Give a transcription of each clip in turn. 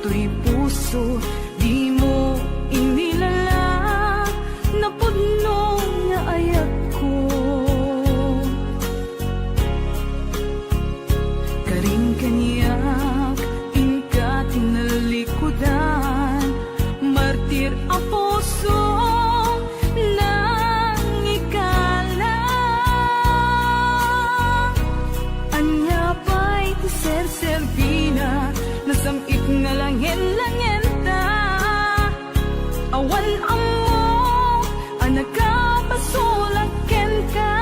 to'y puso, di mo inilala na pudno nga ayat ko. Karing kaniyak, ingka tinalikudan, martir ang puso nang ikala. Anya pa'y tiser-servina, nasamit nga langin-langin ta. Awan ang mo, anak ka, pasulakin ka.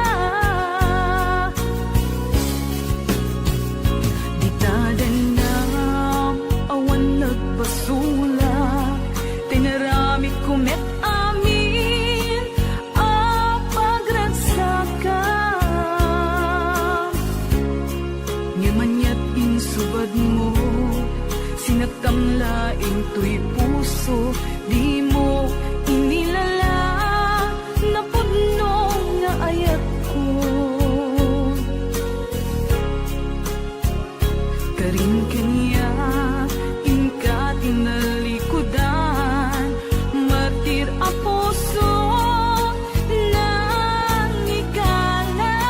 Di tadanam, awan nagpasulak, tinarami kumet amin, apagransakan. Ngamanyat insubad mo, sinagtamlaing to'y puso, di mo inilala na pudno nga ayat ko. Karing kaniya, ingka tinalikudan, martir ang puso nang ikala.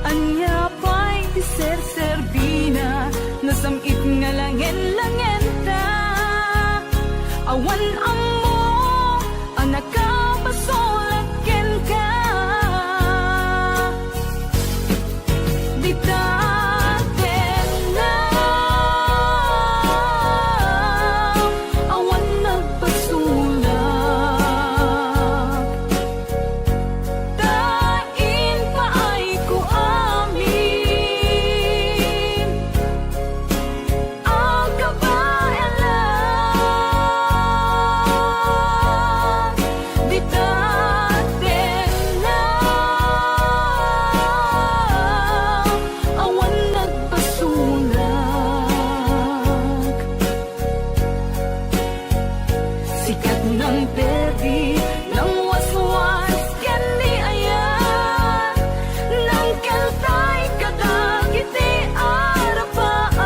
Anya pa'y tiser-servina, nasamit nga langin-langin ta. Awan ang mo, anak ka, pasulakin ka. Di taten na, awan nagpasulak. Tain pa ay ko amin, ang kabaelan. Di taten na, awan nagpasulak. Sikat ng perdi, ng waswas, kendi ayan, ng keltay kadagiti arapaan.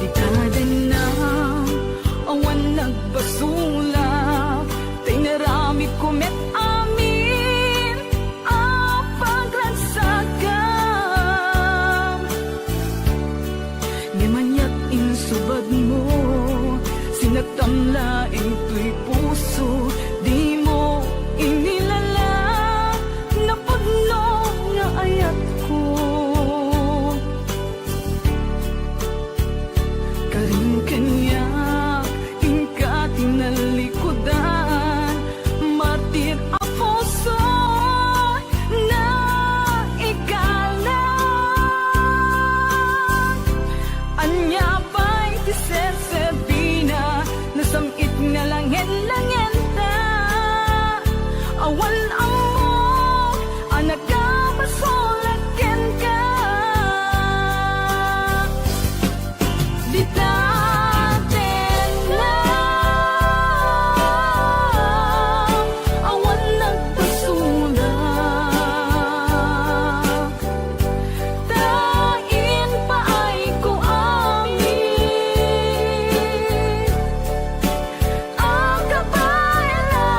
Di tadanam, awan nagpasulak, tinarami kumet amin, apagransakan. Ngamanyat insubad mo, sinagtamlaing to'y puso, di mo inilala na pudno nga ayat ko. Karing kaniyak, ingka tinalikudan, martir ang puso na ikala. Anya pa'y tiser-servina, nasamit nga langin-langin ta. Awan ang mo, anak ka, pasulakin ka. Di taten na, awan nagpasulak. Tain pa ay ko amin, ang kabaelan.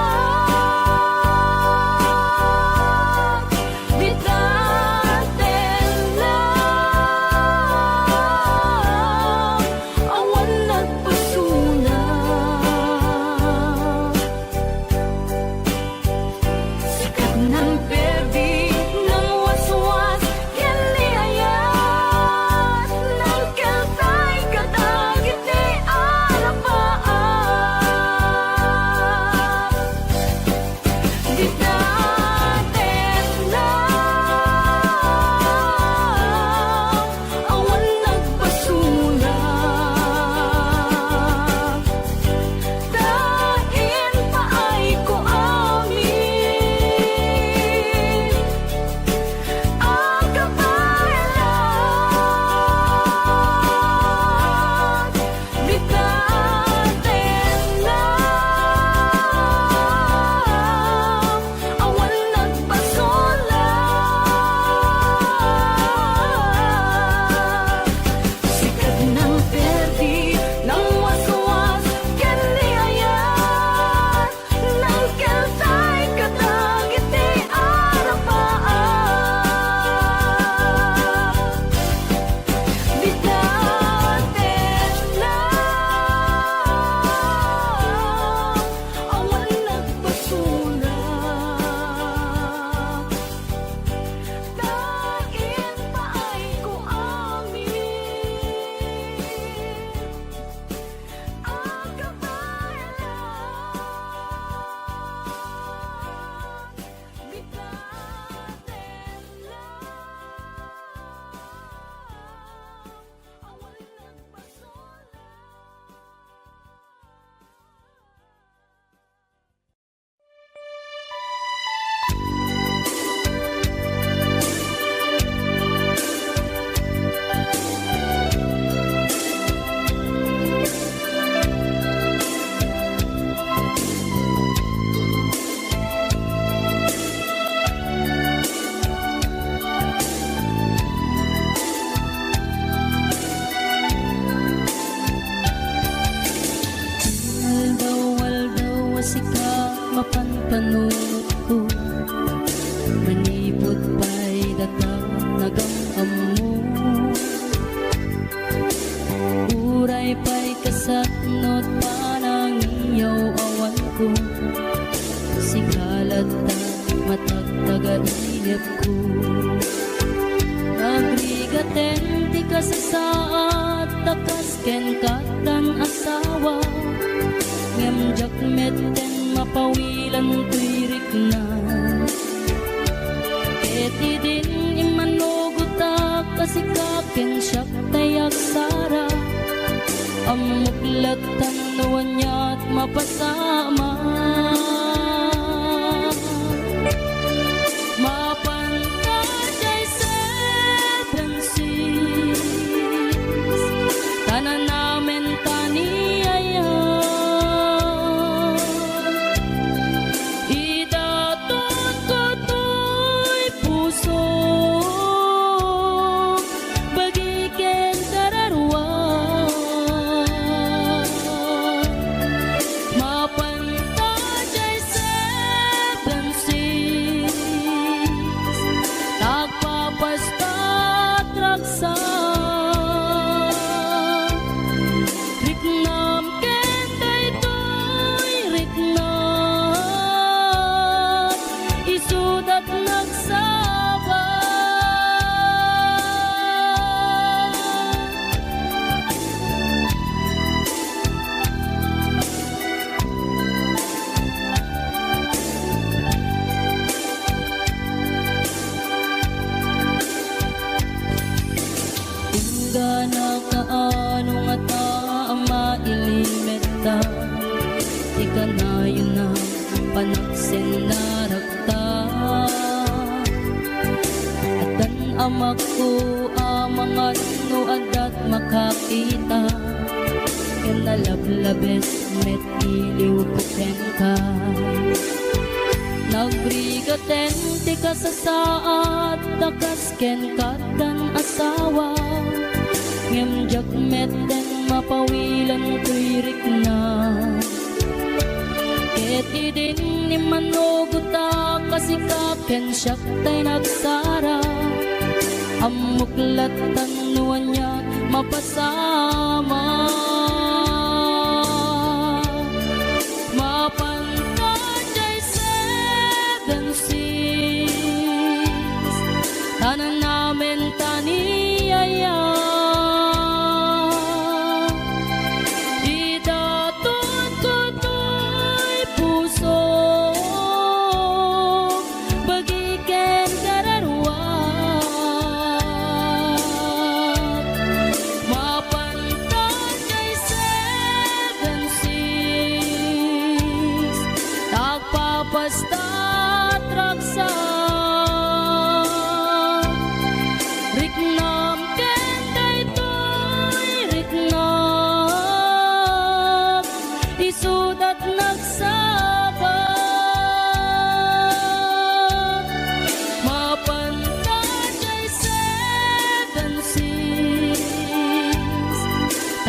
pagainip ko. Nagrigaten ti kasasaat takas ken katan asawa ngem jakmeten mapawilan tuirik na eti din imanugutak kasikaken siyak tayak sara amuklatan nuanyat mapasama panaksen narakta atan amak ko amangat no adat makakita ken nalablabes met iliw kuten ka nagrigaten ti kasasaat takas ken katan asawa ngem jakmeten mapawilan tuirik na eti din ni manuguta kasikaken siyak tay nagsara amuklatan nuanya mapasama mapantajay seven seas tanan namin taniyaya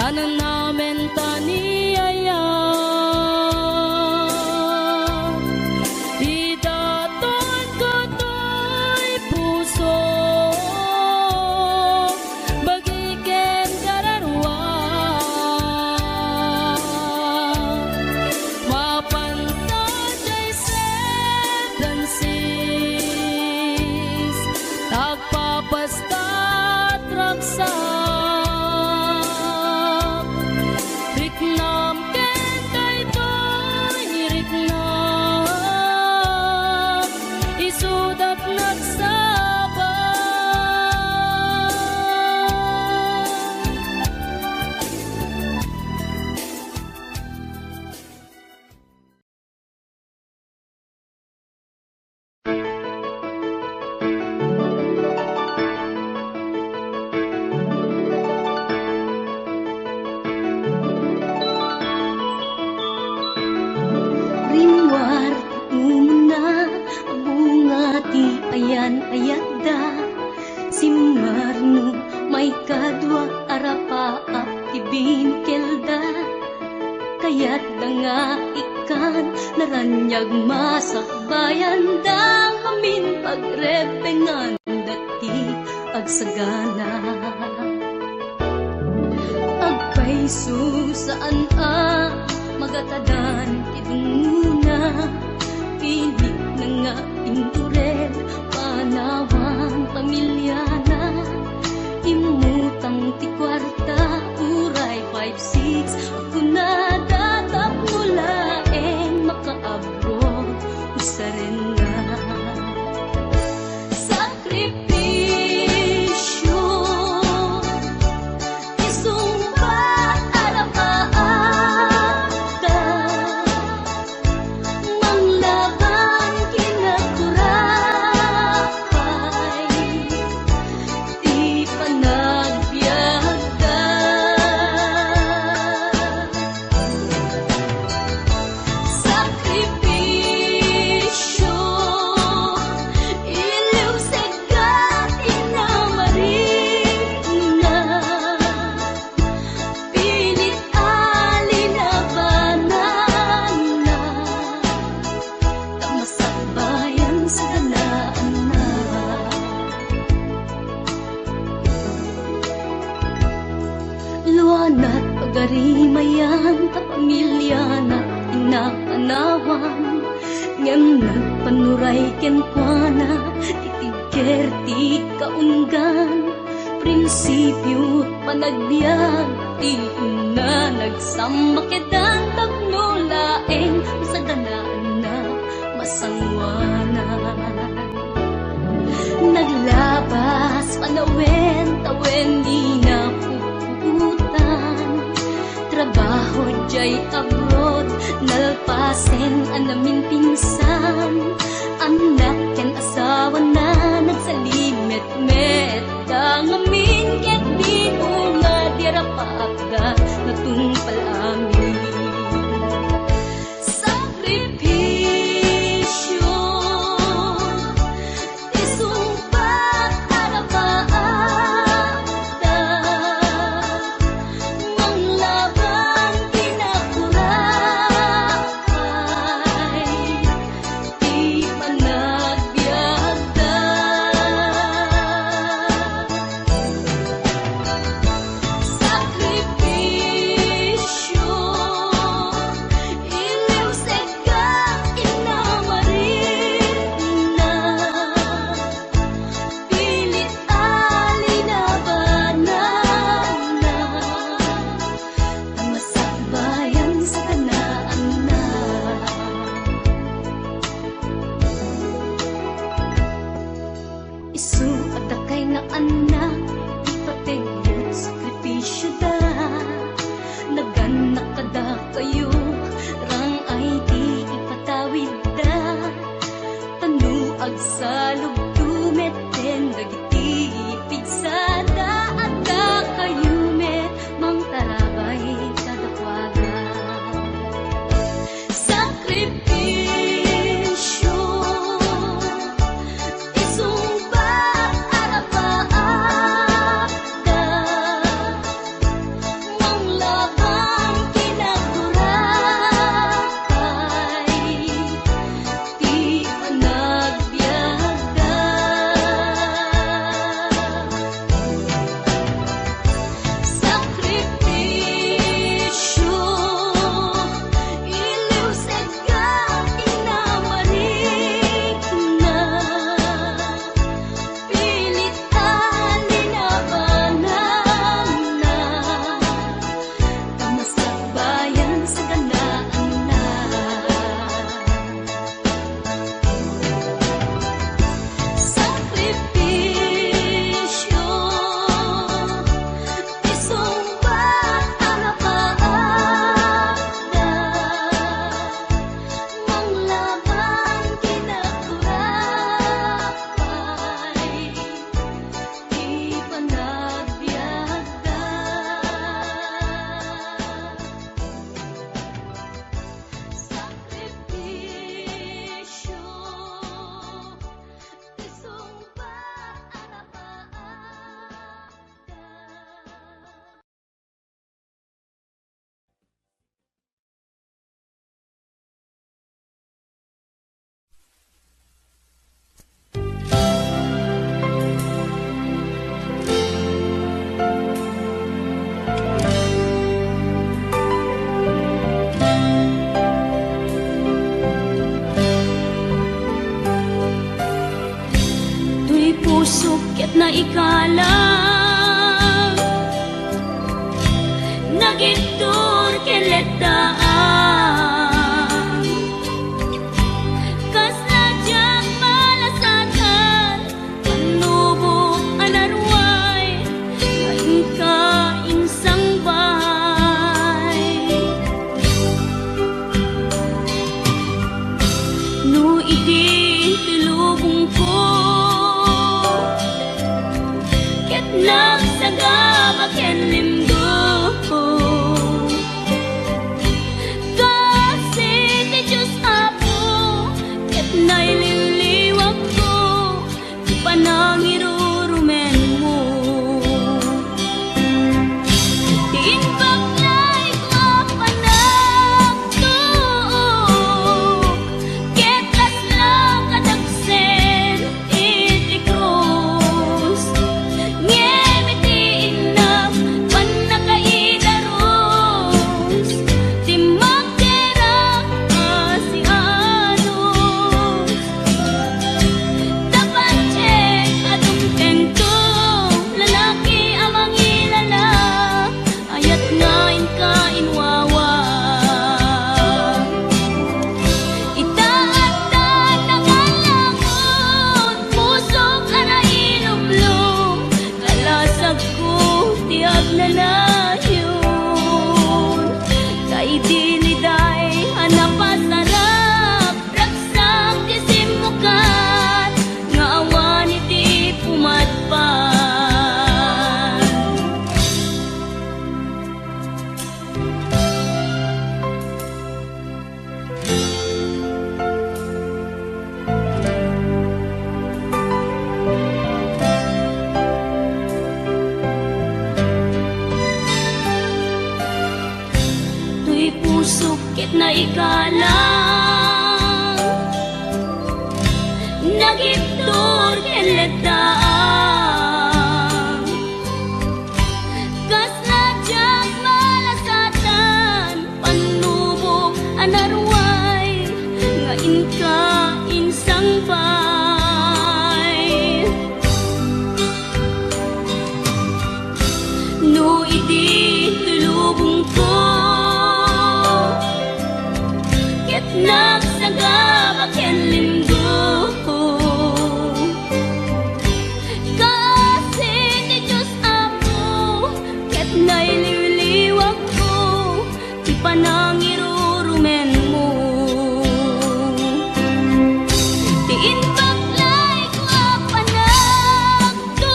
tanan namin taniyaya idaton ko to'y puso bagiken kararwa mapantajay seven seas tagpapastat raksa ayan-ayada Simarno may kadwa arapa at ibinkelda Kaya't nga ikan naranyag masakbayan da amin pagrepengan dati agsagana Agkay susaan magatadan idunguna Pilit na nga indurel pamilya na imutang ti kwarta uray 5-6 ako na datap mula makaabot usa rin na sakripisyo isumbat arapaata manglaban kinakurapay di panagbiagda sakripisyo iliw segat inamarina pilit alinabanan na tamasakbayan sa ganaan na luana't pagarimayan ta pamilya na inapanawan ngem nagpanuray ken kuana titigker ti kaunggan prinsipyo panagbiag ti na nagsamakedan tagnulaeng sa ganaan na masangwanan naglabas panawen tawen di na puputan trabaho jay abroad nalpasen anamin pinsan anak ken asawa na nagsalimet-met dangamin ket di nga dirapaga natungpal amin sakripisyo isumpat arapaata manglaban kinakurapay di panagbiagda sakripisyo iliw segat inamarina pilit alinabanan na tamasakbayan sa ganaan na isu at akay na anak ipatingin sakripisyo da naganak kada kayo rang ay di ipatawid da tanuag sa lugdumet den dagiti pigsada at da kayo met mang tarabay kadakwaga sakripisyo isumbat arapaata manglaban kinakurapay di panagbiagda puso ket na ikalang nagitur keletaan kas nadyang malasatan panubok anarway ngayon ka insang bahay no idi tilubong ko ket nagsagabak ken limdo kasi ti Diyos Apo ket naililiwag ko ti panangirurumen mo ti inbaklay ko panagtuok ket kaslang kadagsen iti krus ngem iti inam panakaidaros ti magderang asianos dapat check atong tengko lalaki amang ilala ayat ngain ka inwawa itaatan ang alangon pusok ana ilumlum kalasag ko tiag na layon kay diliday hanapasarap raksak ti simukan nga awan iti pumatpan tuy puso ket na ikalang nagiptor ken letaan kas nadyang malasatan panubok anarway ngain ka insang bay no idi tulubong ko ket nagsagabak ken limdo kasi ti Diyos Apo ket naililiwag ko ti panangirurumen mo ti inbaklay ko panagtuok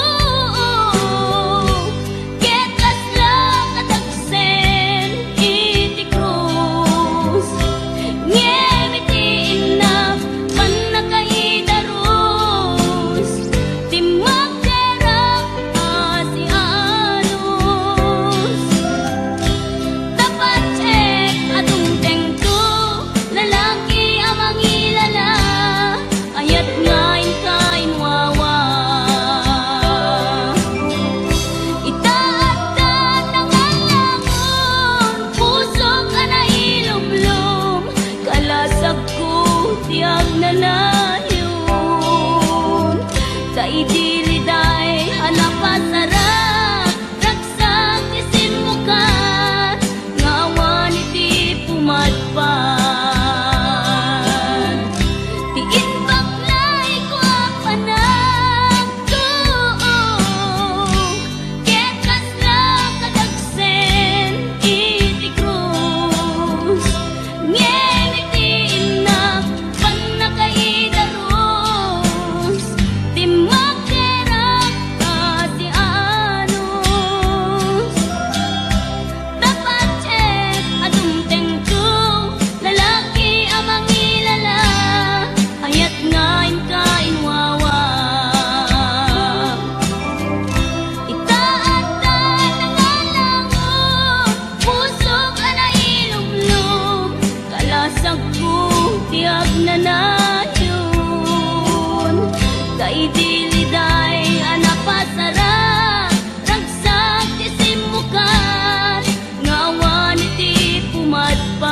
ket kaslang kadagsen iti krus ngem iti inam panakaidaros ti magderang asianos dapat check atong tengko lalaki amang ilala ayat ngain ka inwawa itaatan ang alangon pusok ana ilumlum kalasag ko tiag na layon kay diliday hanapasarap raksak ti simukan nga awan iti pumatpan ti inbaklay ko panagtuok ket kaslang kadagsen iti krus ngem iti inam panakaidaros ti magderang asianos dapat check atong tengko lalaki amang ilala ayat ngain ka inwawa itaatan ang alangon pusok ana ilumlum kalasag ko tiag na layon kay diliday hanapasarap raksak ti simukan nga awan iti pumatpan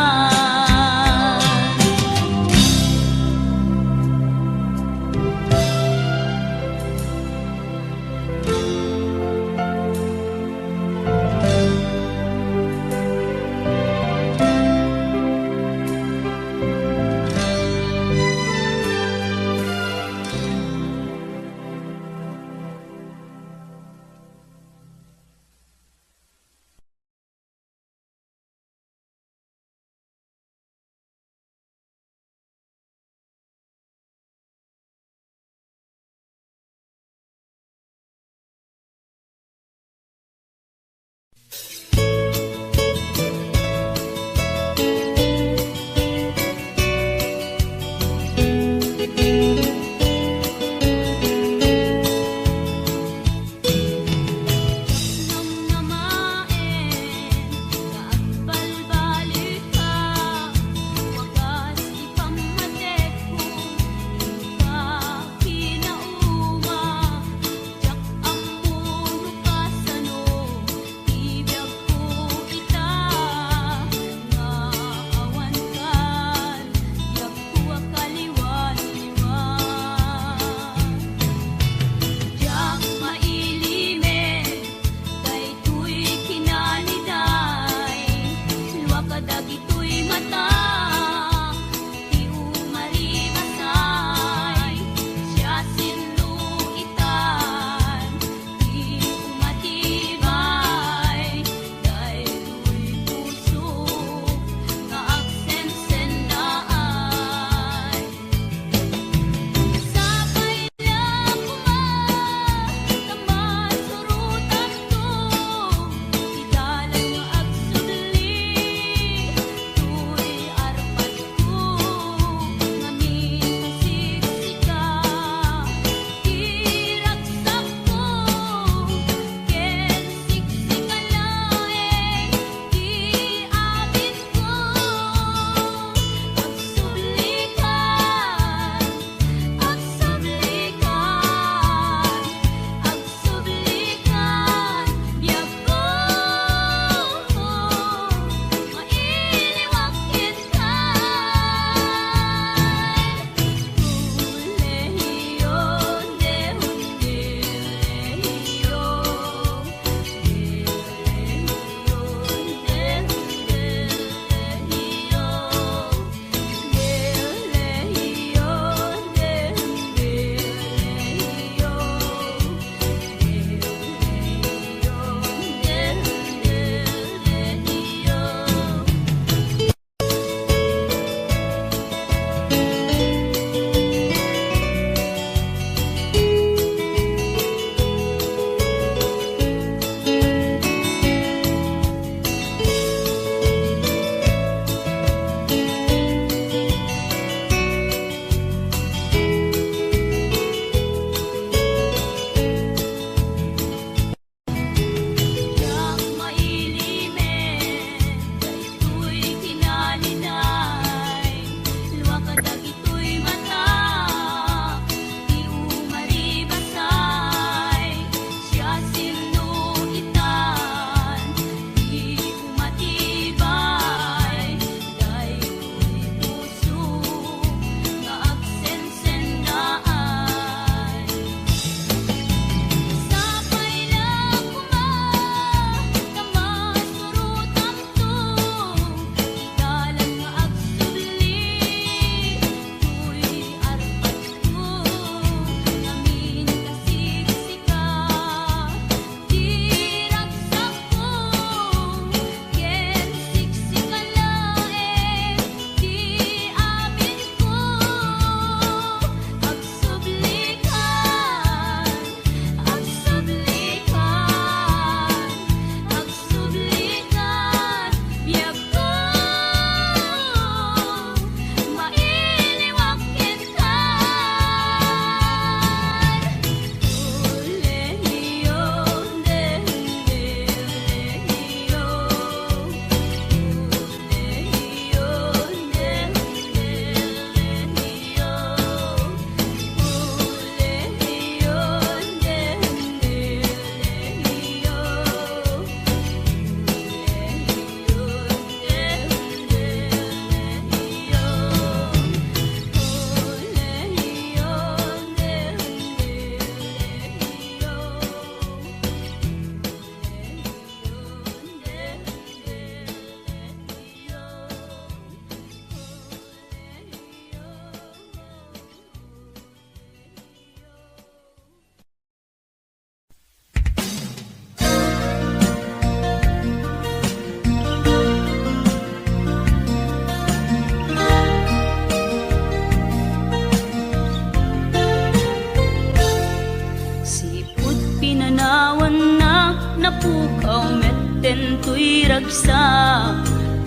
ken tuy ragsa,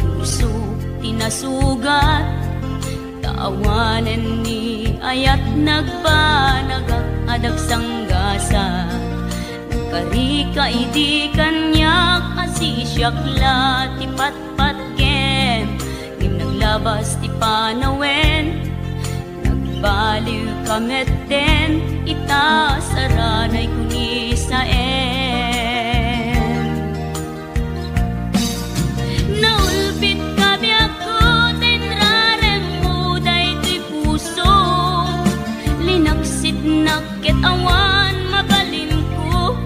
puso tinasugat, taawanan ni ayat nagbanagak adag sanggasa. Karika idi kanyak asisyakla ti patpatken, ngim naglabas ti panawen, nagbaliw kametten, ita saranay kuni saen. Naulpit kabiyak ko, tenrarem mo daytoy puso, linaksit nakit awan mabalin ko.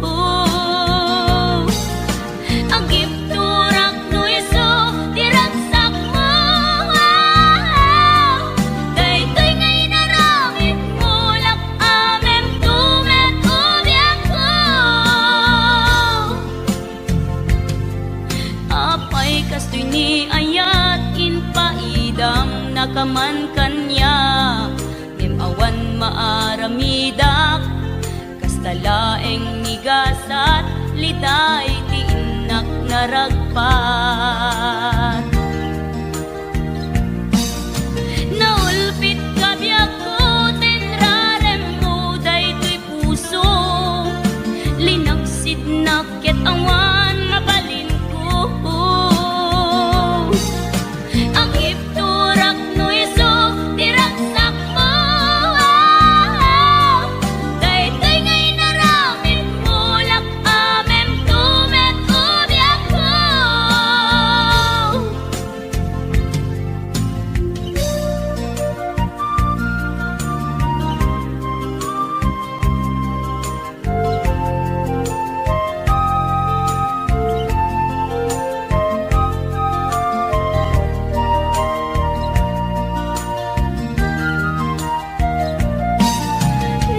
Agip turak no iso, diragsak mo, daytoy ngay naramit mo, lak amem tumet ubiyak ko. Apay kastoy ni ayat inpaidam nakaman kanya, ngem awan maaramidak, kastalaeng nigasat, liday ti inak naragpat. Naulpit kabiyak ko, tenrarem mo daytoy puso, linaksid nakit awan mabalin ko. Ang ipturak no iso, diragsak mo, daytoy ngay naramit mo, lak amem tumet ubiyak ko.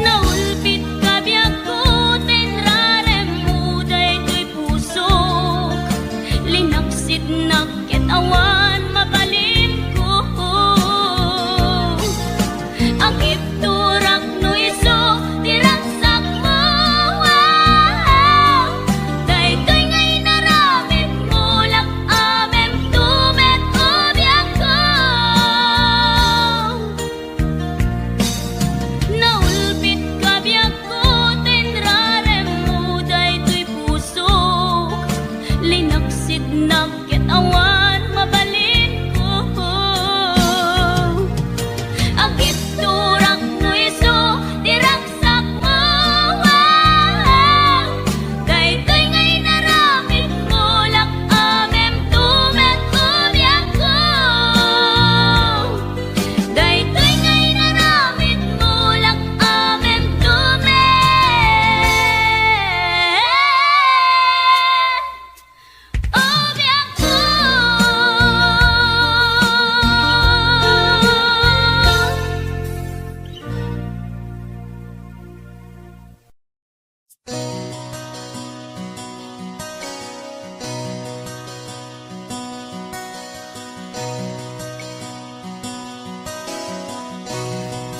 Naulpit kabiyak ko, tenrarem mo daytoy puso, linaksid nakit awan mabalin ko. Ang ipturak no iso, diragsak mo, daytoy ngay naramit mo, lak amem tumet ubiyak ko. Naulpit kabiyak ko, tenrarem mo daytoy puso, linaksid nakit awan mabalin ko. Agip turak no iso, diragsak mo, daytoy ngay naramit mo, lak amem tumet ubiyak ko. Daytoy ngay naramit mo, lak amem tumet ubiyak ko.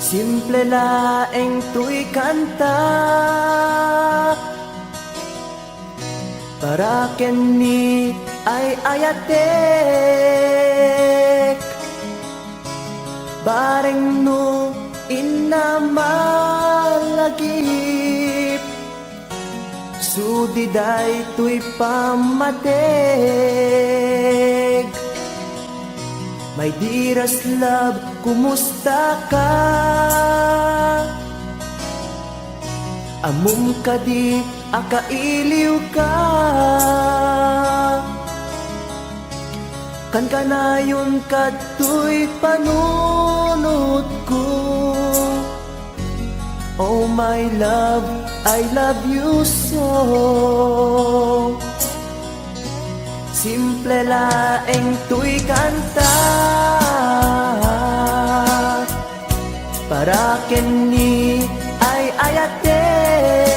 Simple laeng tuy kanta, para ken ni ay ayatek, bareng no inamalagip, sudiday tuy pamateg. My dearest love, kumusta ka? Amum ka di, akailiw ka. Kan kanayon kadtoy panunot ko. Oh my love, I love you so. Simple laeng tuy kanta, para ken ni ay ayatek,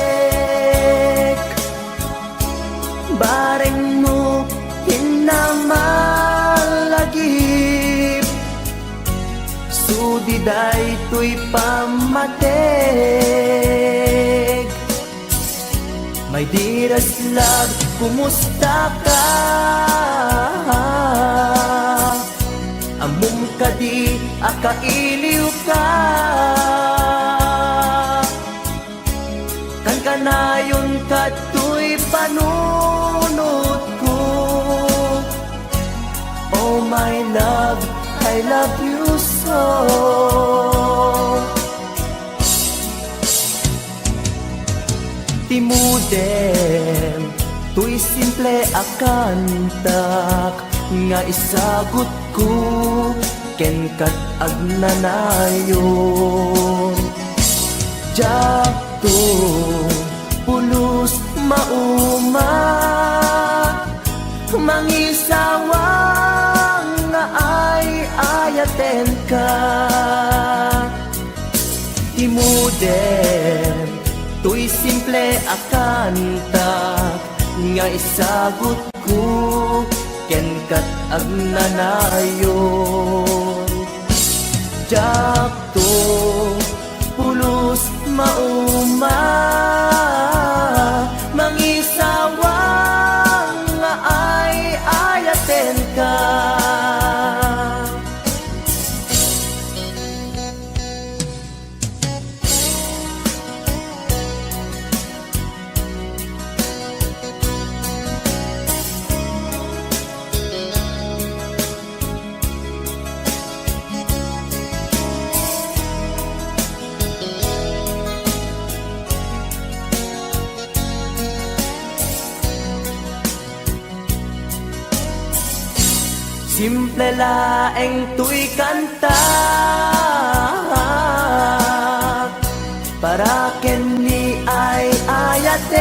bareng no hinamalagip, sudiday tuy pamateg. My dearest love, kumusta ka? Amum ka di, akailiw ka. Kan kanayon ka tuy panunod ko. Oh my love, I love you so. Timudem, tuy simple akantak, nga isagot ko, ken kat agnanayon. Jak to, pulos mauma, mangisawang nga ay ayaten ka. Timudem, tuy simple akantak, nga isagot ko, ken kat agnanayon. Jak to, pulos mauma, mangisawang nga ay ayaten ka. Simple laeng tuy kanta, para ken ni ay ayatek.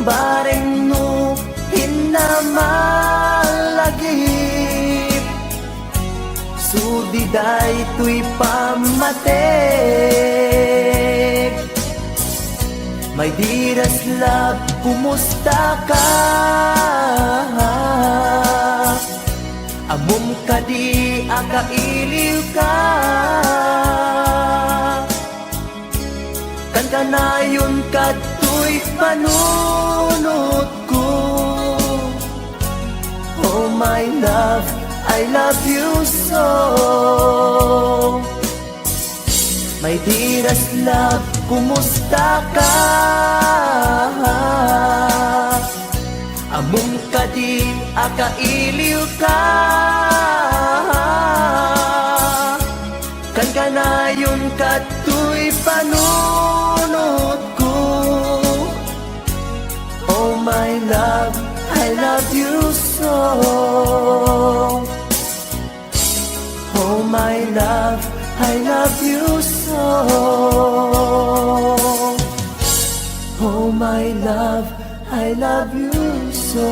Bareng no hinamalagip, sudiday tuy pamatek. My dearest love, kumusta ka? Amum ka di, akailiw ka. Kan kanayon ka tuy panunod ko. Oh my love, I love you so. My dearest love, kumusta ka? Amum ka di, akailiw ka. Kan kanayon ka tuy panunod ko. Oh my love, I love you so. Oh my love, I love you so. Oh my love, I love you so.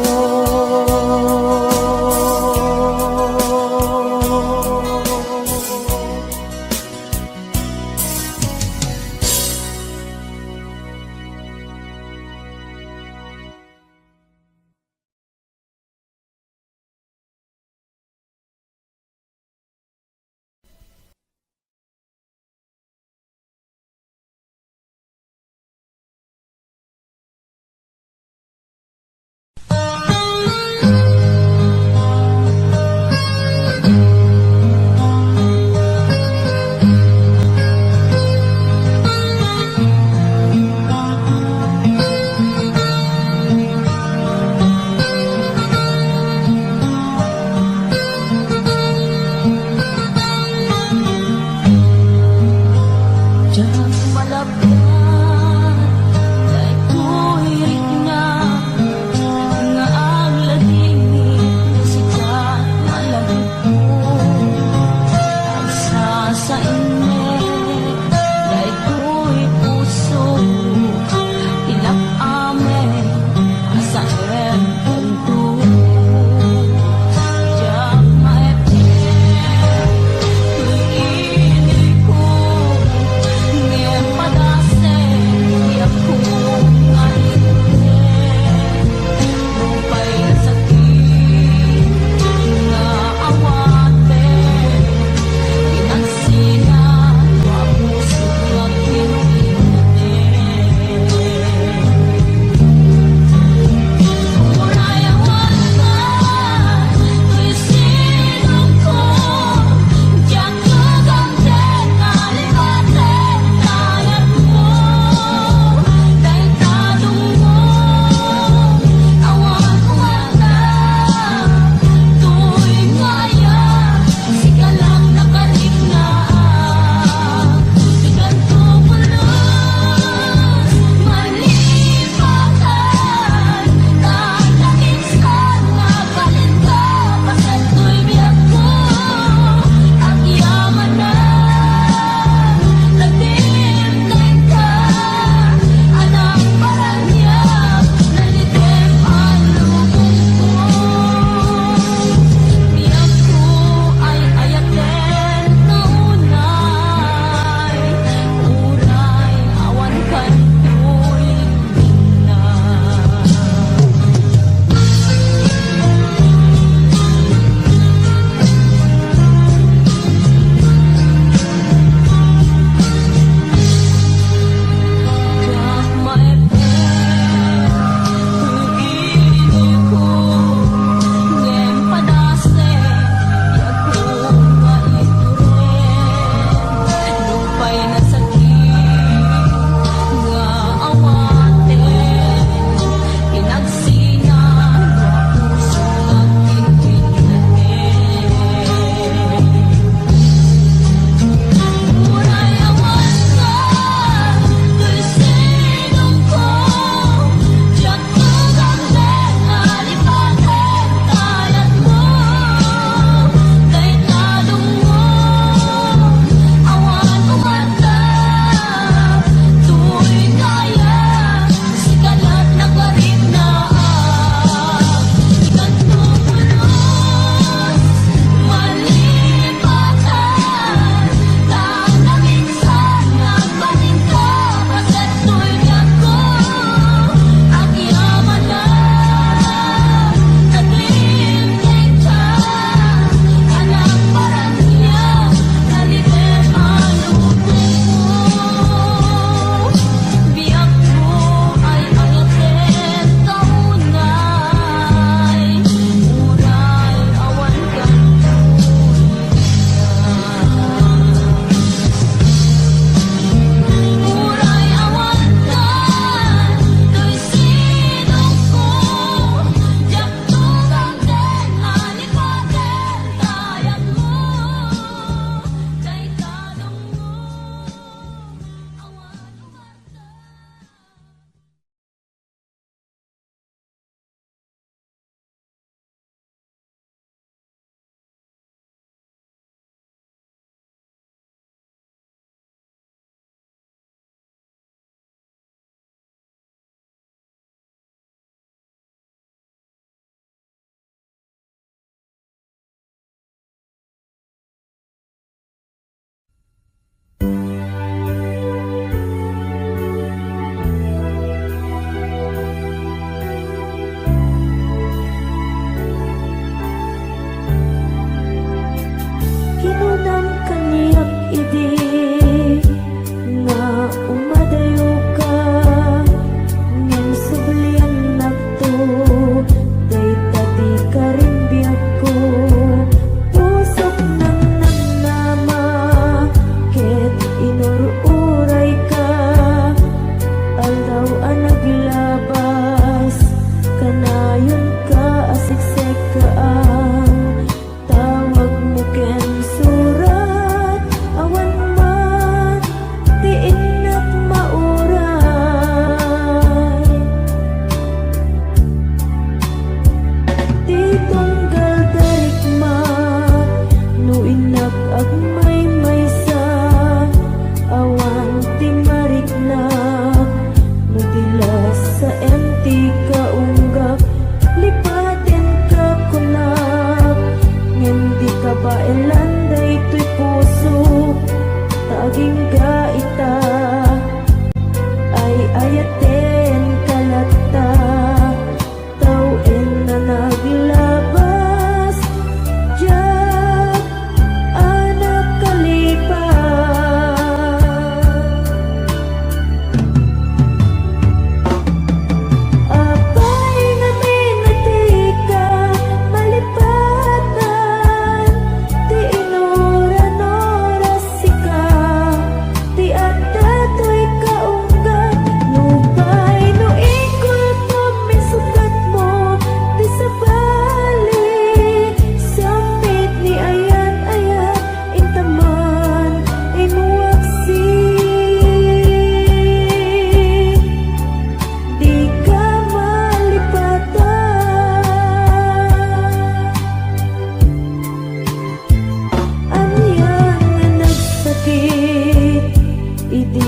Padasa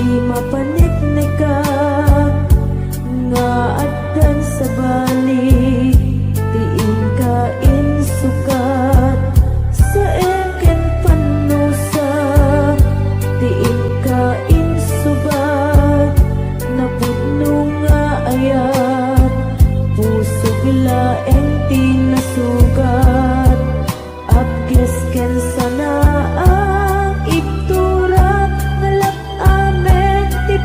mapanignig ka nga addan sa balik tiin ka insukat sa ekin panusa tiin ka insubat napudno nga ayat pusog laeng tinasugat abges ken sana ang iptura ngalak amet ti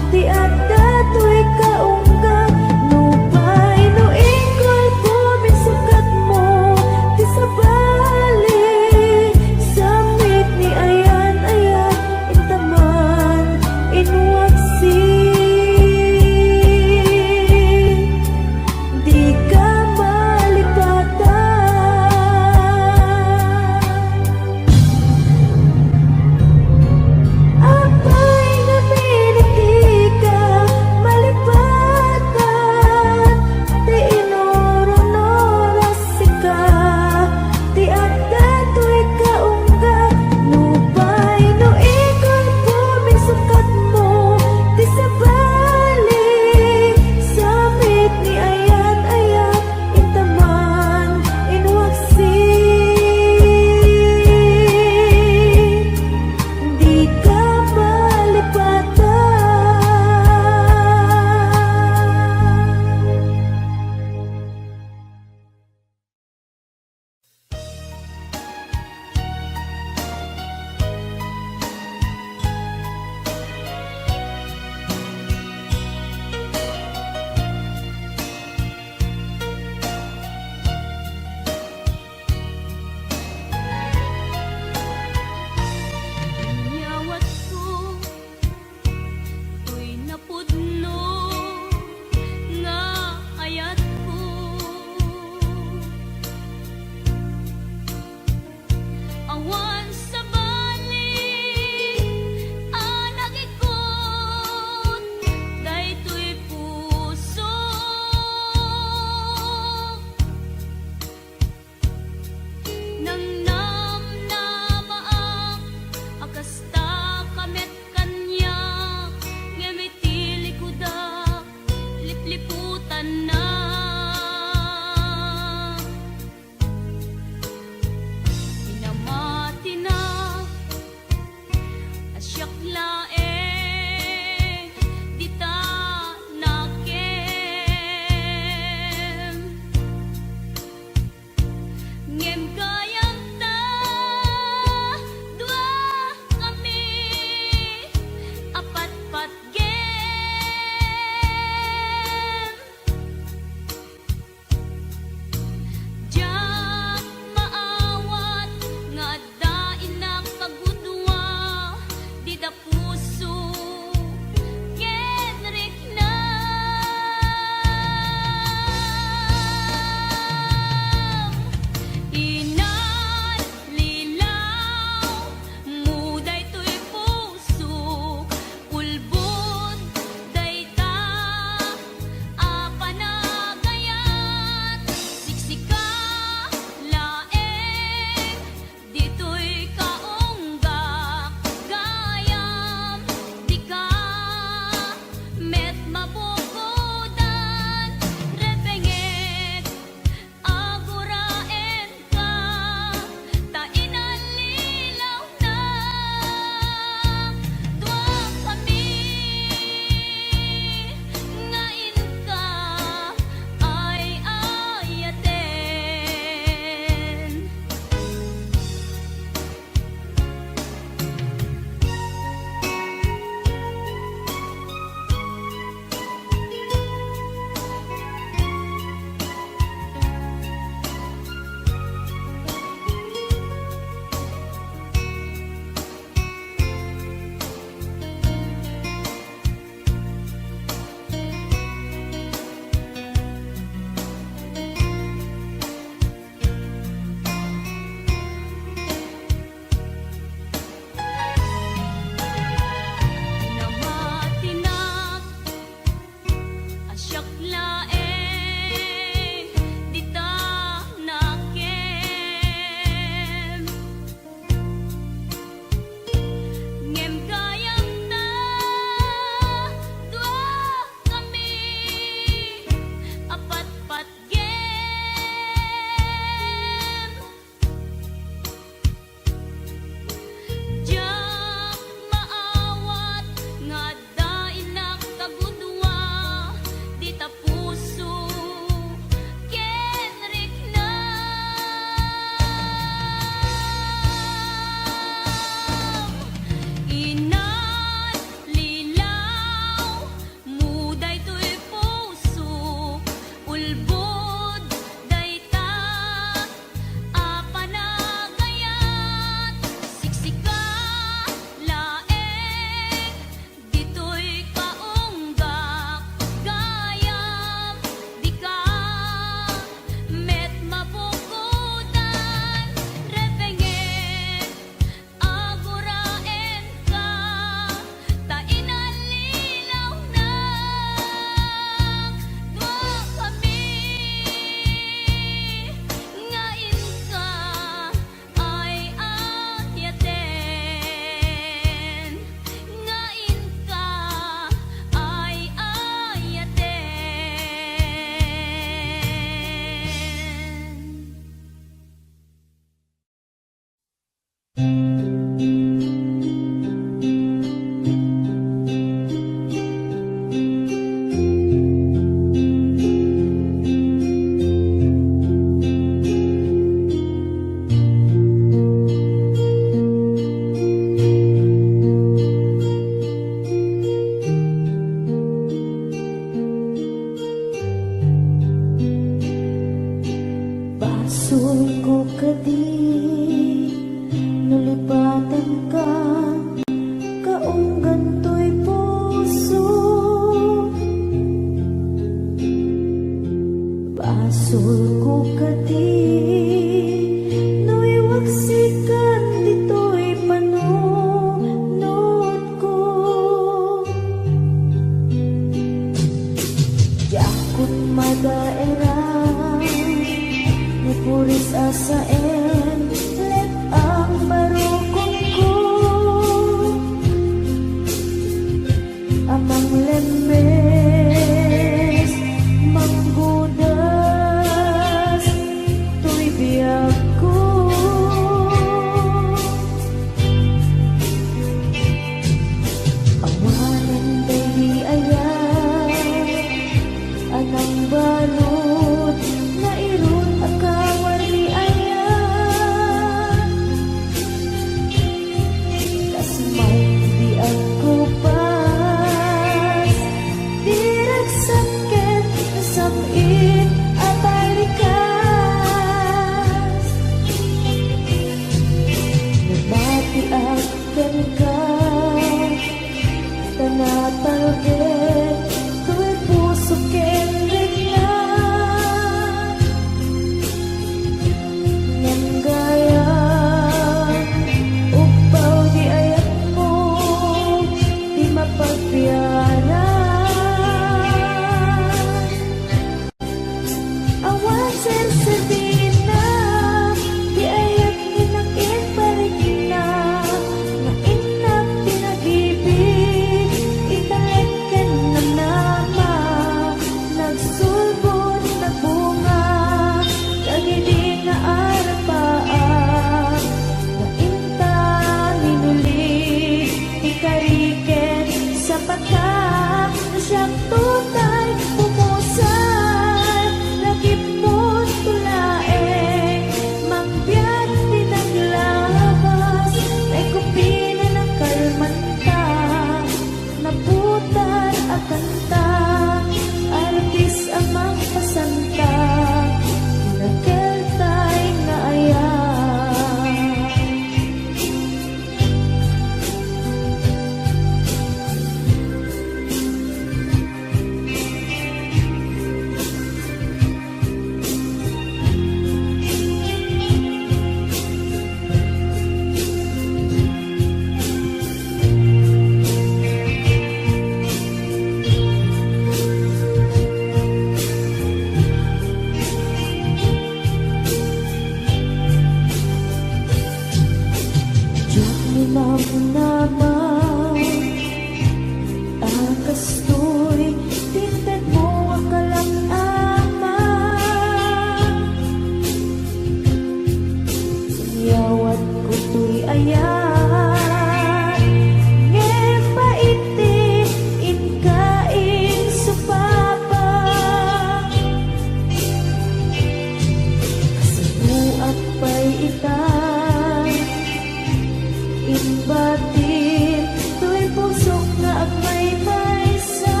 batin Tuwing pusok nga agmay maysa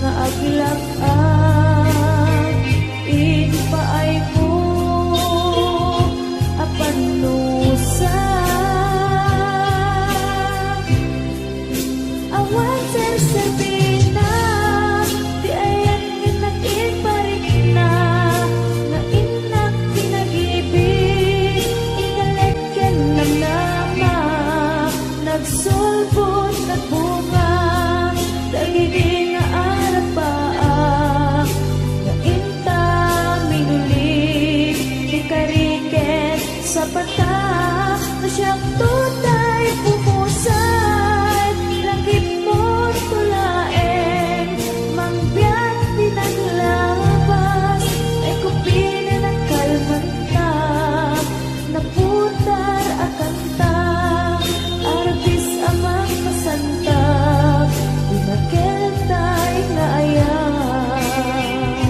Nga aglak-ak Ipaay mo Apan nusa Awan Sabina Di ayan nginakin parik na Nga inak pinag-ibig Ingalekyan ng nama Nagsulbot, nagbunga Dagiging nga arapaa Nga inta minulit Di kariket sa pata Na siyang tutay pumusay Langit mo tulaeng Mangbiyak pinaglabas Ay kupina ng kalmanta Naputar akanta Arbis amang masantap Pinakentay nga ayan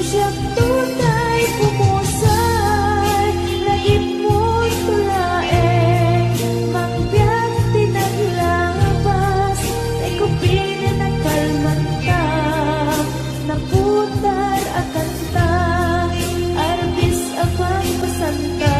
Siyang tunay pumusay Langit mo tulaeng Mangbiyak tinaglabas Ay kupina ng kalmantap Naputar akanta Arbis amang masanta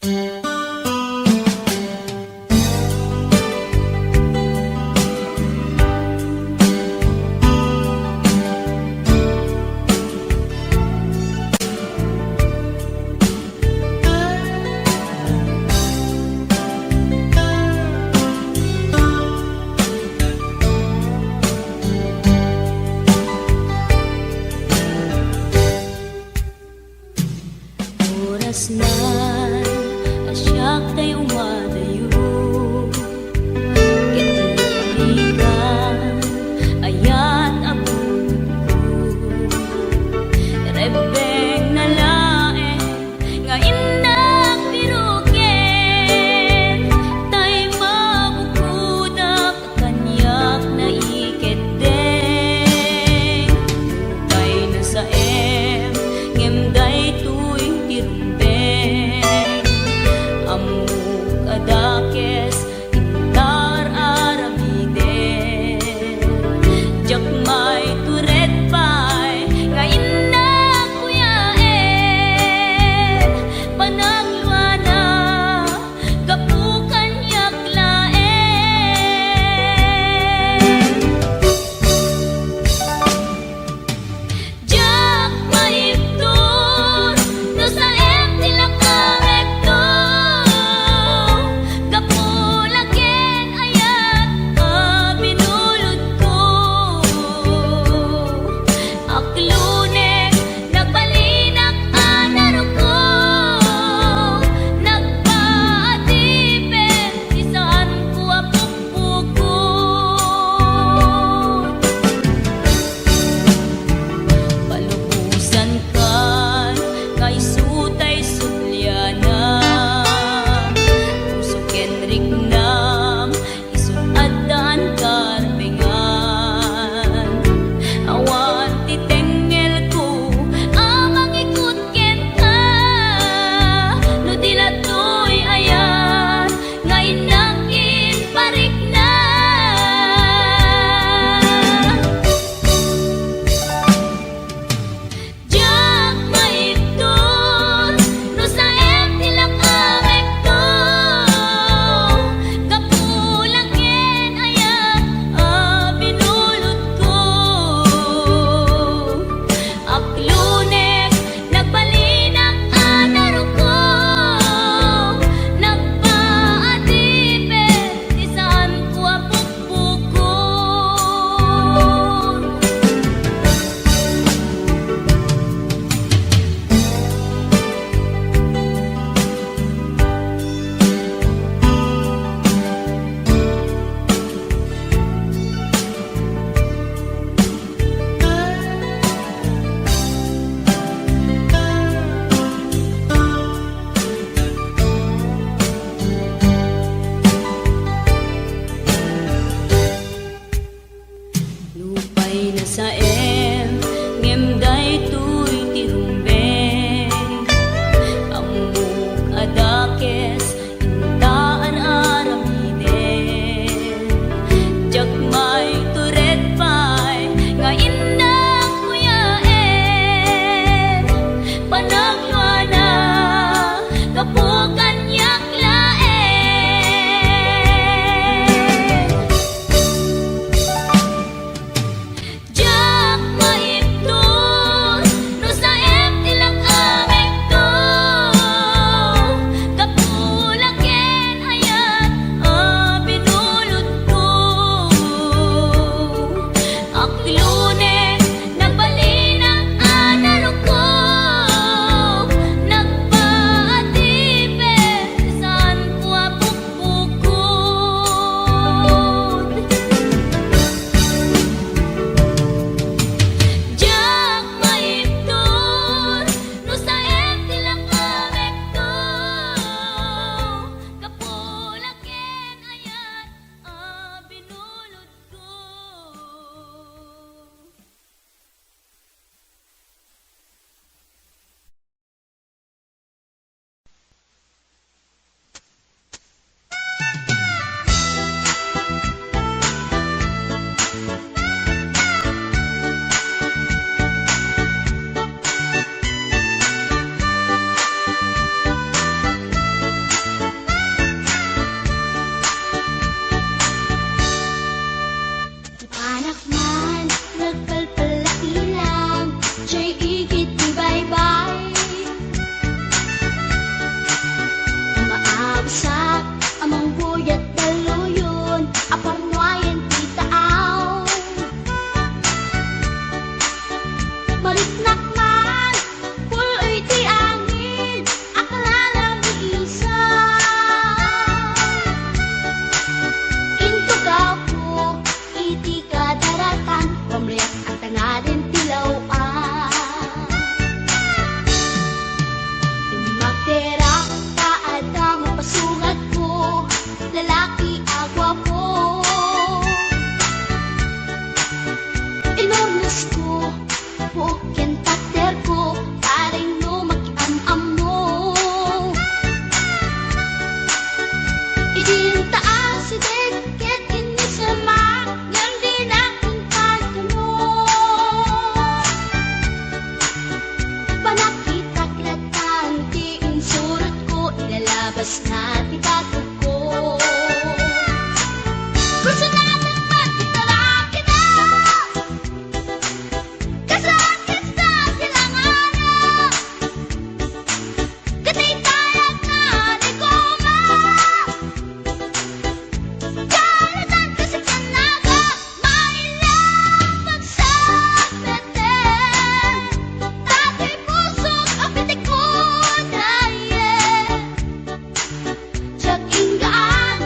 Oras na asyak tayo umadayo Kitiligan ayat abot ko Rebeng na laeng nga inak piruken Tay mabukudak kanyak na iketeng Tay na sa ngem day tuwing tirumbeng Amok labas na titatuko. Gusto natin magkitala kita, kasakit sa silanganan, katay tayo na di ko kalatan kasi kanaga, mailapag sa pete, tatay puso't apitik ko daye. Tiyak inggaan,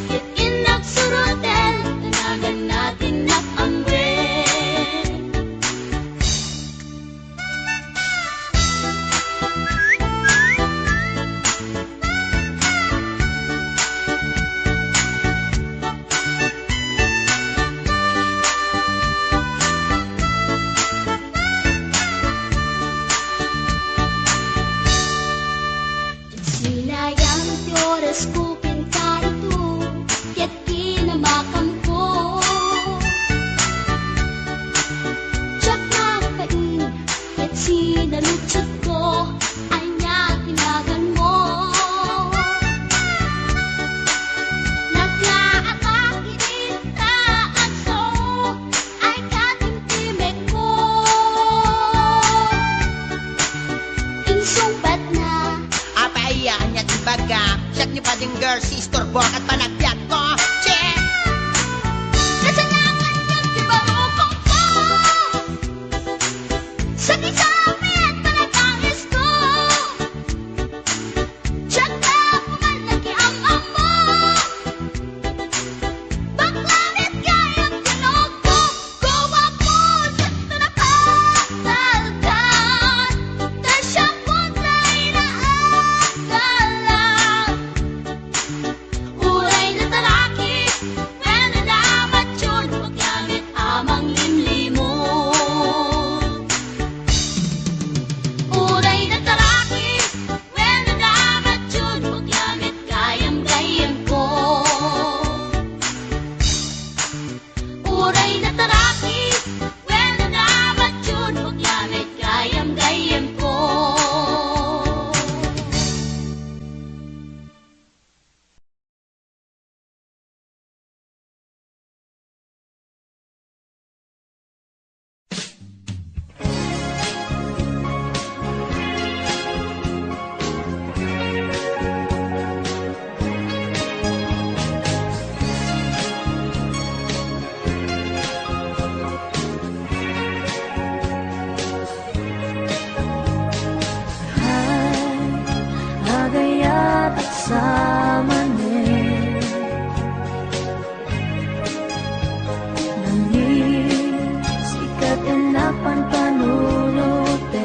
hit inagsurutin, tanagan natin na amwe. Sinayang ti oras ko pinkarito, kaya't kinamakam ko. Tiyak nakapain, kaya't sinalutsot ko, ay niya tinagan mo. Naglaakakit na aso, ay katimtimik ko. Insumpat na Apaiyan niya tibaga, siyat niyo pa din girl, si istorbok at panagbiat ko. Che! Kasalanan yung tibarukong ko, sa kisapit panagangis ko. Tiyak na pumalaki ang amo, baklamit kayang tinog ko. Gawa po sa tunapagdaldan, tasyang punay na agalan. Uray na talaki, when nalamat yun, paggamit amang limlimo. Uray na talaki, when nalamat yun, paggamit gayam-gayam ko. Uray na talaki, when nalamat yun, paggamit gayam-gayam ko. Agayat at samanin, langit, sikat enapan panunutin.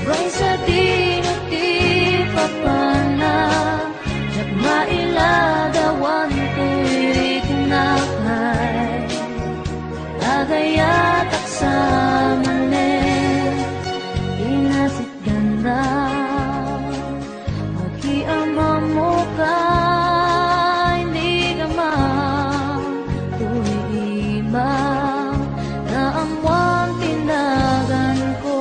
Ray sa dinuti papana, jak mailagawan tuwid na kay. Agayat at samanin, inasit ganda, mag-iama mo ka, hindi ka tuwiba, na amwang tinagan ko.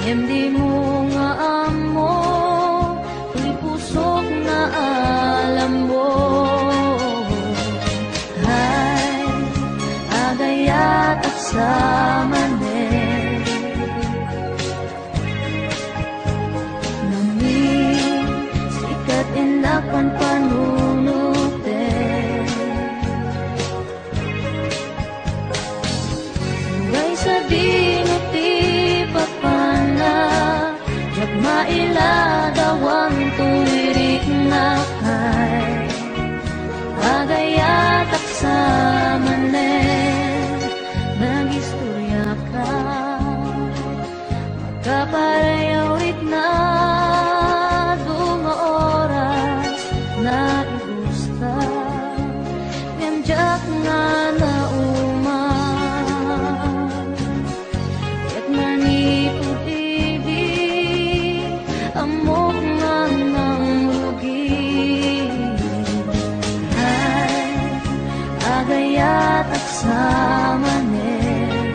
Hindi mo nga amo, tuy pusok na alam mo. Ay, agayat at samanin, langit, sikat inapan panunutin. Hanggang sa dinuti papana, jak mailadawan tuwirik na kay. Agayat at samanin, nag-istorya ka, magkaparayawit na dunga oras na igusta, yamjak nga na uman, ket manipud-ibig, amok nga ng lugi. Ay, agayat at samanin,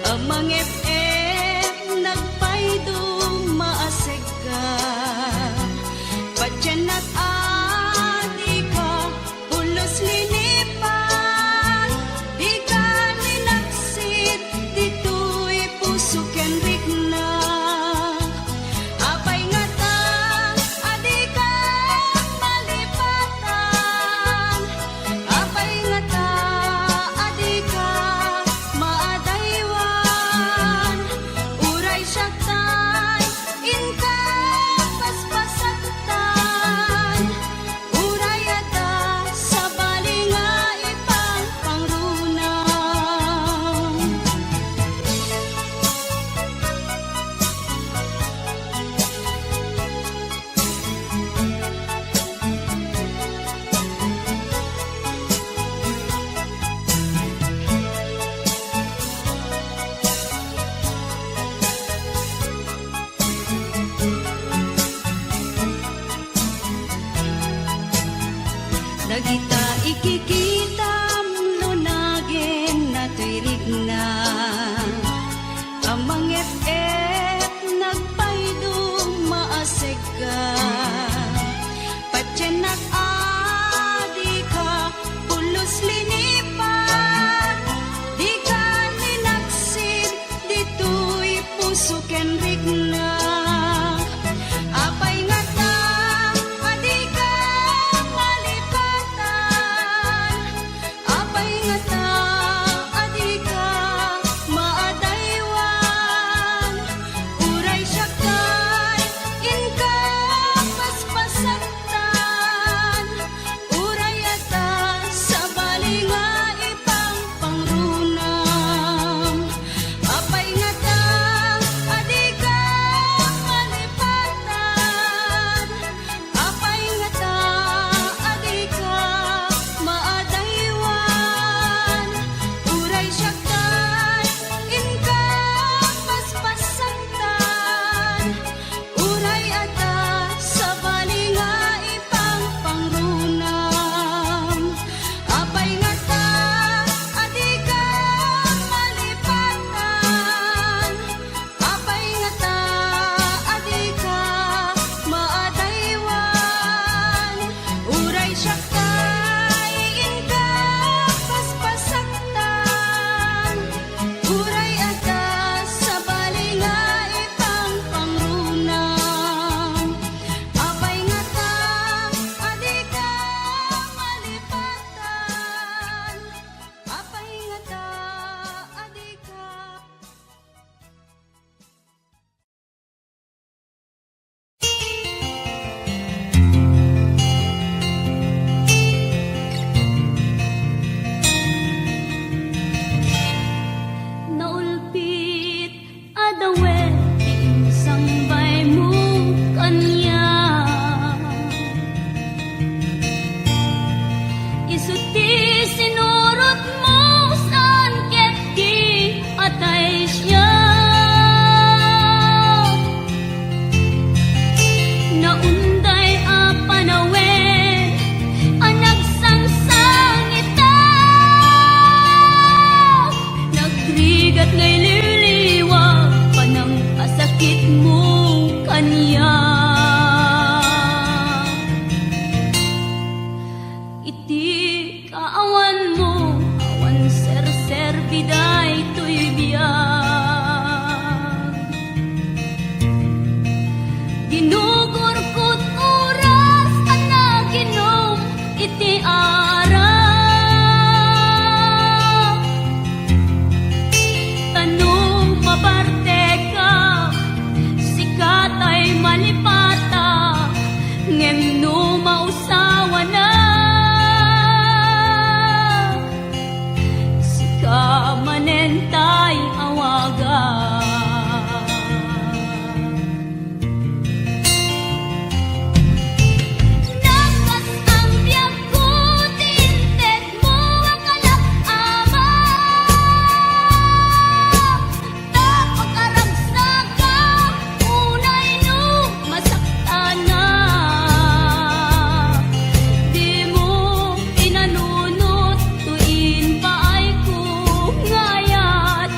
Amang FM nagpaydong maasig ka. Padyan at adi ka, pulos linipan. Di ka ninaksit, dito'y puso ken rikna. Apay nga ta, adi ka malipatan. Apay nga ta, adi ka maadaywan. Uray siya tay, inka paspasaktan. Uray ata sa balinga ipang pangrunang. Dagita ikikita lunagin na tuirig na. Amang FM nagpaydong maasig ka. Padyan at adi ka, pulos linipan. Di ka ninaksid, dito'y puso ken rikna. Apay nga ta, adi ka malipatan. Apay nga ta, adi ka maadaywan. Uray siya kay, inka paspasaktan. Uray ata sa balinga ipang pangrunang. Apay nga ta, adi ka malipatan. Apay nga ta, adi ka maadaywan. Uray siya kay, inka paspasaktan. Uray ata sa balinga ipang pangrunang. Apay nga ta, adi ka malipatan. Apay nga ta, adi ka maadaywan. Uray siya kay, inka paspasaktan. Uray ata sa balinga ipang pangrunang. Apay nga ta, adi ka malipatan. Apay nga ta, adi ka. Naulpit adawen insambay mo kanya. Isuti sinurot mo saan ket di atay siya. Naunday a panawen anak sangsangita. Nagrigat ngay liliwag panang asakit mo kanya. Iti kaawan mo, awan ser biday to'y biyag. Ginugor ko't oras at naginom iti arap. Tanong mabarte ka, sikat ay malipata, ngem no mausawa na. Sika manentay awaga. Nakas ang biyag ko, tinted mo ang kalak-ama. Tapag aragsak ka, unay no masakta na. Di mo inanunot, tuin pa ay kung ngayat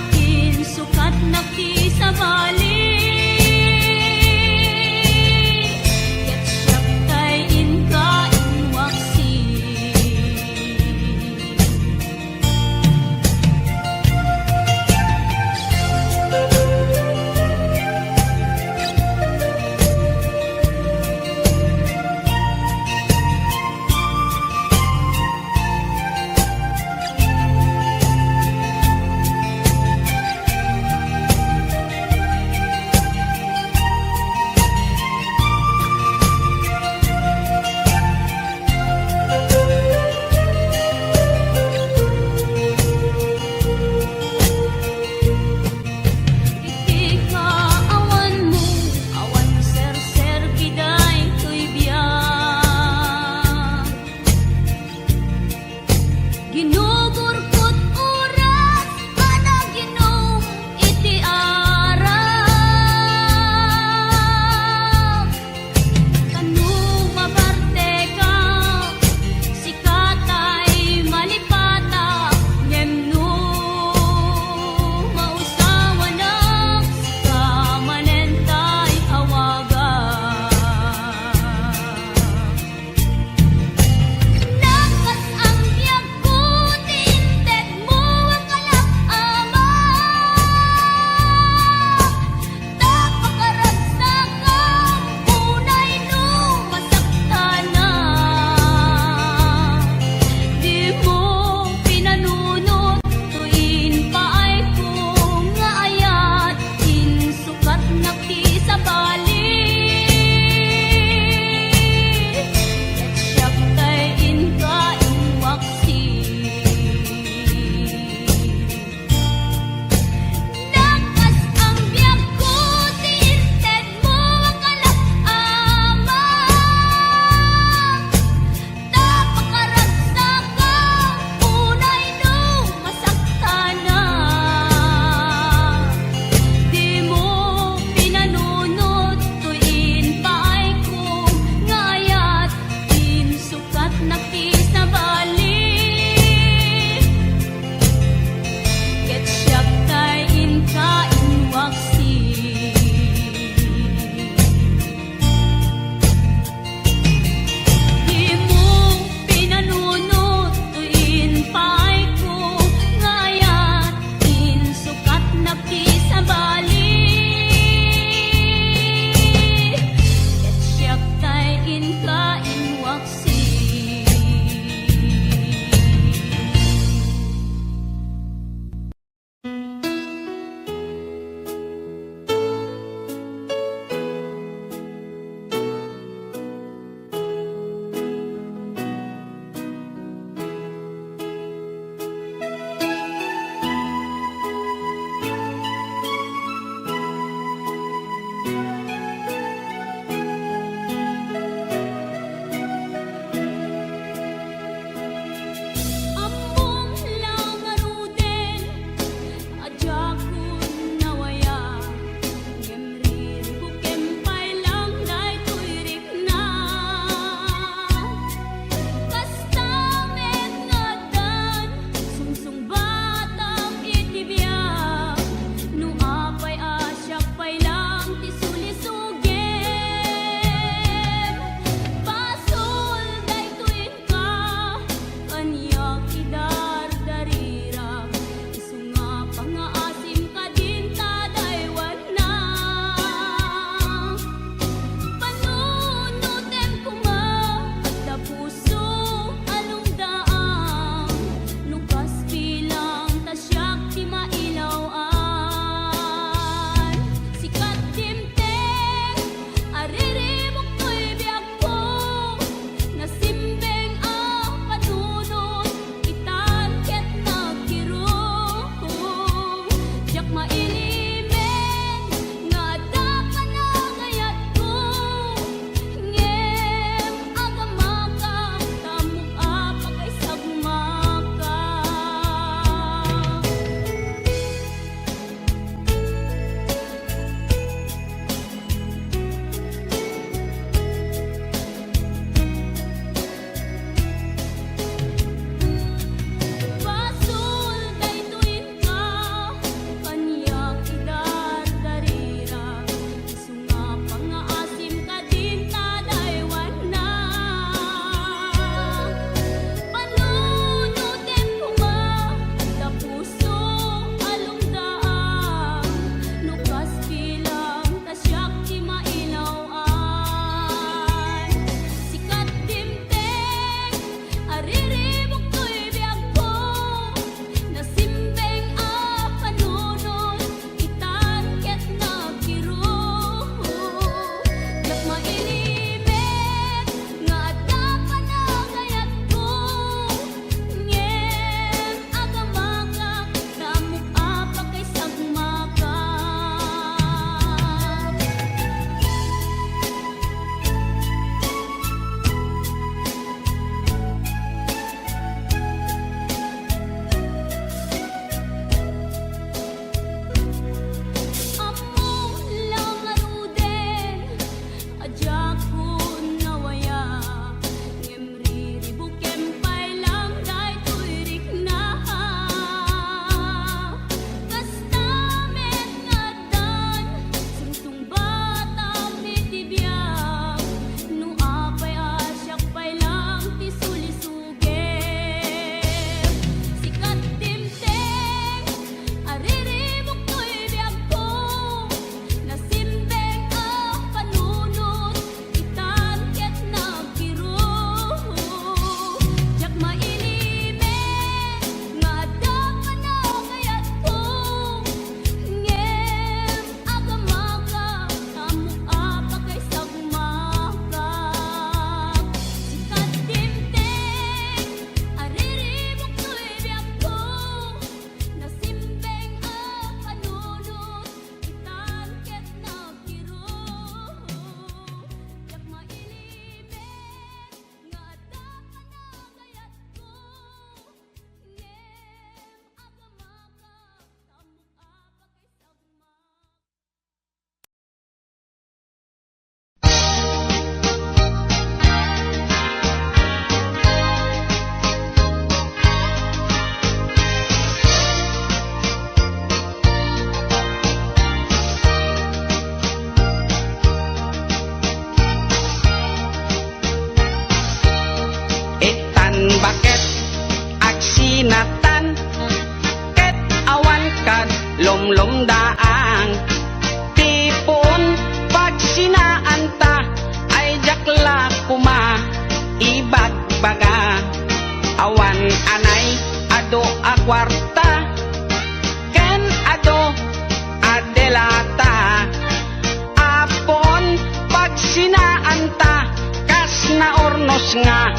nga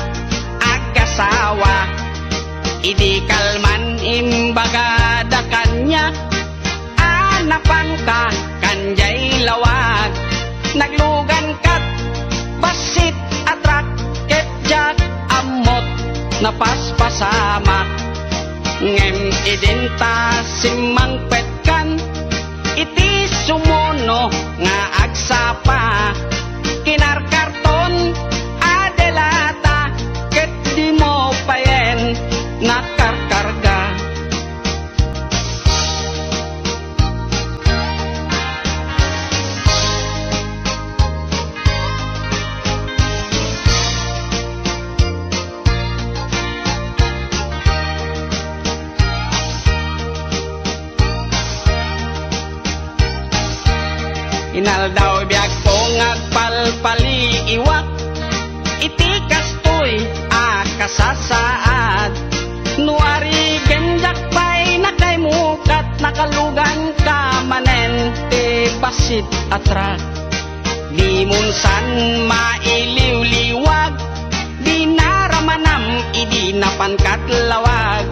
agasawa. Idi kalman imbaga da kanya, anapan ka kanjay lawag. Naglugan kat basit atrak ket jak amot napaspasama. Ngem idinta simangpet kan iti sumuno nga agsapa. Kinarkarton adelata ket di mo payen nakarkarga. Inaldaw biag po ngagpalpali iwak, iti kastoy akasasaad. Nuari genjak pa'y nakaimukat, nakalugan ka manen te basit atrak. Di munsan mailiw-liwag, di naramanam idi napankat lawag.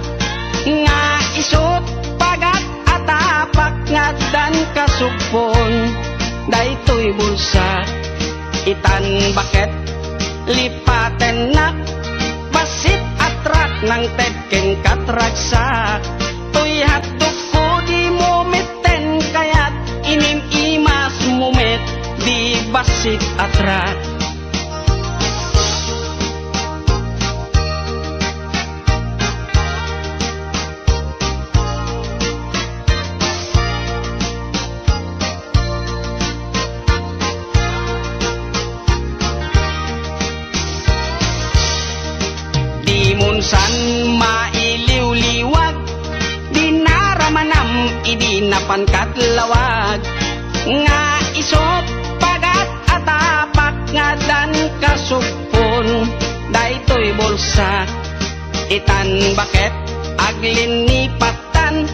Nga isot pagat atapak ngadan kasupon, daytoy bulsa itan baket lipaten nak basit atrak ng tedken katraksa. Toy hatok ko di mumiten kayat inim imas mumit di basit atrak. Munsan mailiw-liwag, di naramanam idi napankat lawag. Nga isot pagat atapak ngadan kasupon, daytoy bulsa itan baket aglin nipatan.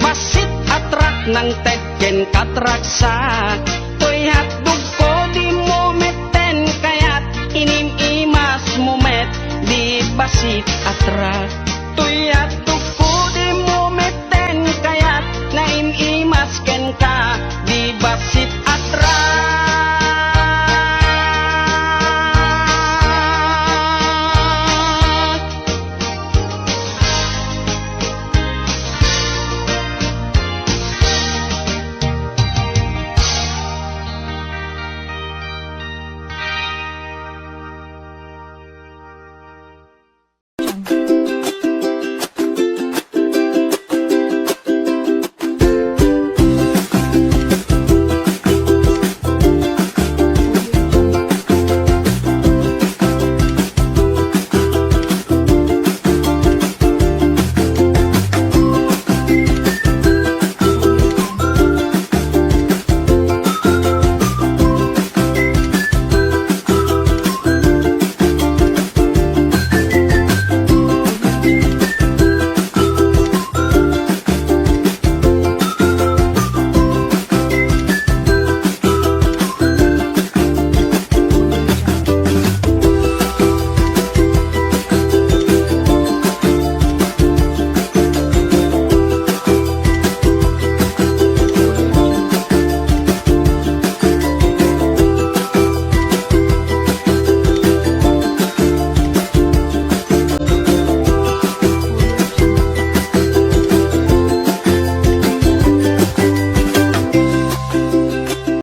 Basit atrak ng tedken katraksa. Toy hatdog ko di mumeten kayat inim imas mumet di basit atrak.